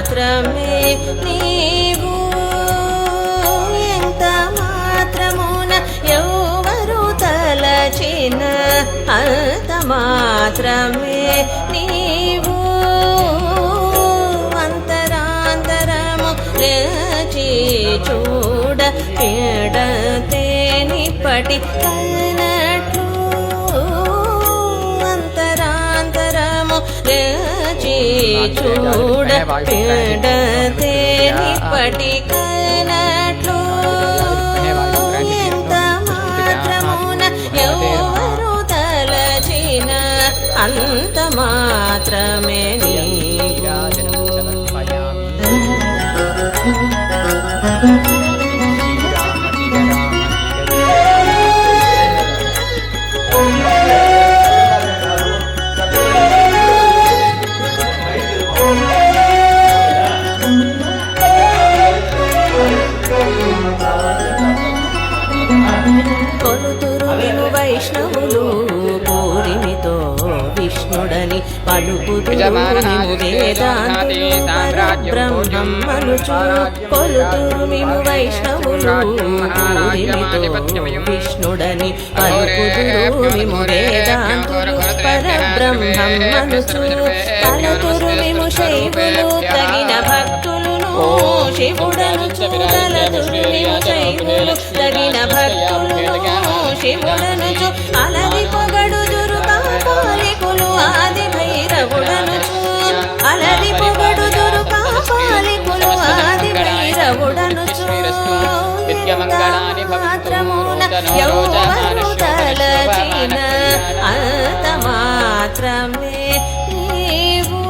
మాత్రమే నీవు ఎంత మాత్రమున ఎవరు తలచిన అంత మాత్రమే నీవు అంతరాంతరము లేచి చూడ పీడతేనిప్పటి కన్నట్లు అంతరాంతరము లేచి చూడ పీడతేనిప్పటి కన్నట్లు ఎంత మాత్రమున ఎవరు తలచిన అంత మాత్రమే కొలుతురు విను వైష్ణవులు పూరిమితో విష్ణుడని పలుకుతురు వేదాంతులు పరబ్రహ్మనుచు కొలుతురు విను వైష్ణవులు పూరిమితో విష్ణుడని పలుకుతురు విము వేదాంతులు పరబ్రహ్మనుచు తలతురు విము శైవులు తగిన భక్తులును శివుడనుచు తలతురు విము శైవులు తగిన భక్తులును శివుడనుచు అలరి పొగడుదురు కాపాలికులు ఆది భైరవుడనుచు అలరి పొగడుదురు కాపాలికులు ఆది భైరవుడనుచు మాత్రమున యౌవను తలచిన అంత మాత్రమే నీవు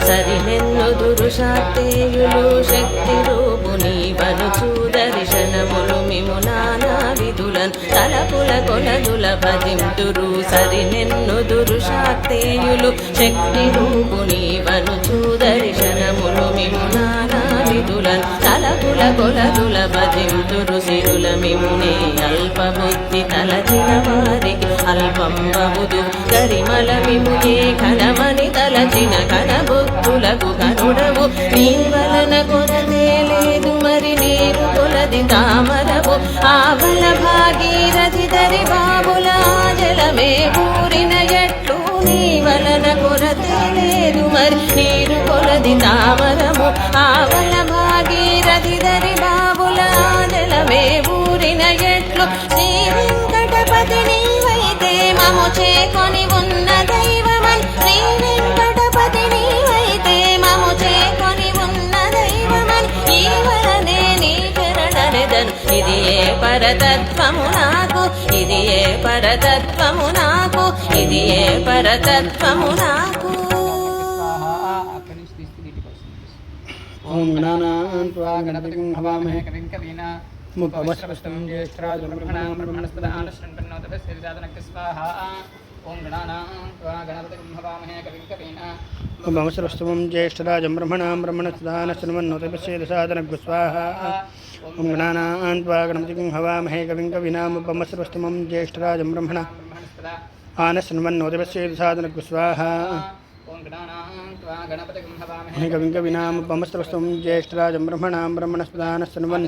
సరినెన్నుదురు శాక్తేయులు శక్తి రూపుని వనుచు దర్శనములు మిము నానా విధులన్ తలపుల కొలదుల భజింతురు సరినెన్నుదురు శాక్తేయులు శక్తి రూపుని వనుచు దర్శనములు మిము నానా విధులన్ తలపుల కొలదుల భజింతురు సిరుల మిమునే అల్పబుద్ధి తలచిన వారికి అల్పం బబుదు గరిమల మిమునే ఘనమని తలచిన ఘనబుద్ధులకు కనుడవు నీ వలన కొరతే లేదు మరి నీరు కొలది తామరవు ఆవల భాగీరథి దరి బాబుల జలమే ఊరిన ఎట్లు నీ వలన కొరతే లేదు మరి నీరు కొలది తామరము ఆవల భాగీరథి దరి బాబుల జలమే ఊరిన ఎట్లు శ్రీ వెంకటపతి నీవైతే మము చేకొని ఉన్న దైవమన్ శ్రీ వెంకటపతి నీవైతే మము చేకొని ఉన్న దైవమన్ ఈ వలనే నీ శరణరెదన్ ఇది ఏ పరతత్వము నాకు ఇది ఏ పరతత్వము నాకు ఇది ఏ పరతత్వము నాకు ఓం గణానాన్త్వా గణపతిం హవామహే కవిం కవీనా ముపమశ్రవస్తం జ్యేష్ఠరాజం బ్రహ్మణస్పద ఆనశ్రన్పన్నోతపస్యరిదానక్య స్వాహా ఓం గణానాన్త్వా గణపతిం హవామహే కవిం కవీనా ముపమశ్రవస్తం జ్యేష్ఠరాజం బ్రహ్మణస్పద ఆనశ్రన్పన్నోతపస్యరిదానక్య స్వాహా ఓం గణానాన్త్వా గణపతిం హవామహే కవిం కవీనా ముపమశ్రవస్తం జ్యేష్ఠరాజం బ్రహ్మణస్పద ఆనశ్రన్పన్నోతపస్యరిదానక్య స్వాహా కవిం కవినాముపమస్రవస్తం జ్యేష్ఠరాజం బ్రహ్మణాం బ్రహ్మణస్పదానశృణ్వన్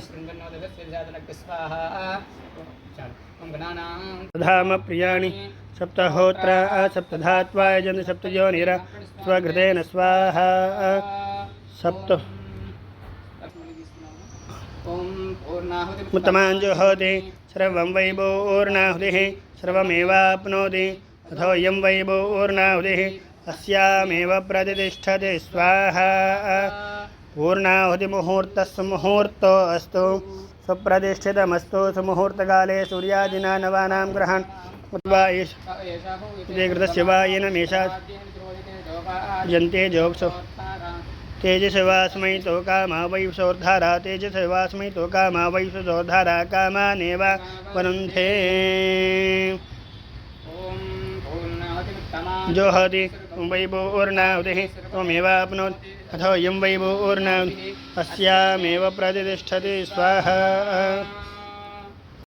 ధామ ప్రియాణి సప్తహోత్ర సప్తధాత్వా యజంతి సప్తయోనిర స్వఘృతేన స్వాహా సప్త ఉత్తమాంజుహోతి సర్వం వై పూర్ణాహుతిః సర్వమేవాప్నోతి అథోయం వై పూర్ణాహుతిః अस्यामेव प्रतिष्ठते स्वाहा पूर्णाहुतिमुहूर्तस्य मुहूर्तो अस्तु सुप्रतिष्ठितमस्तु सुमुहूर्तकाले सूर्यादिना नवानां ग्रहान् उद्वा कृतस्य वा येन मेषा जन्ते जोक्सो तेजसवास्मै तो कामा वैसोर्धारा तेजसवास्मै तो कामा वैसोर्धारा कामानेव वरुन्धे जोहति वै पूर्णाहुतिः त्वमेवाप्नोति अथो यं वै पूर्णाहुतिः अस्यामेव प्रतिष्ठति स्वाहा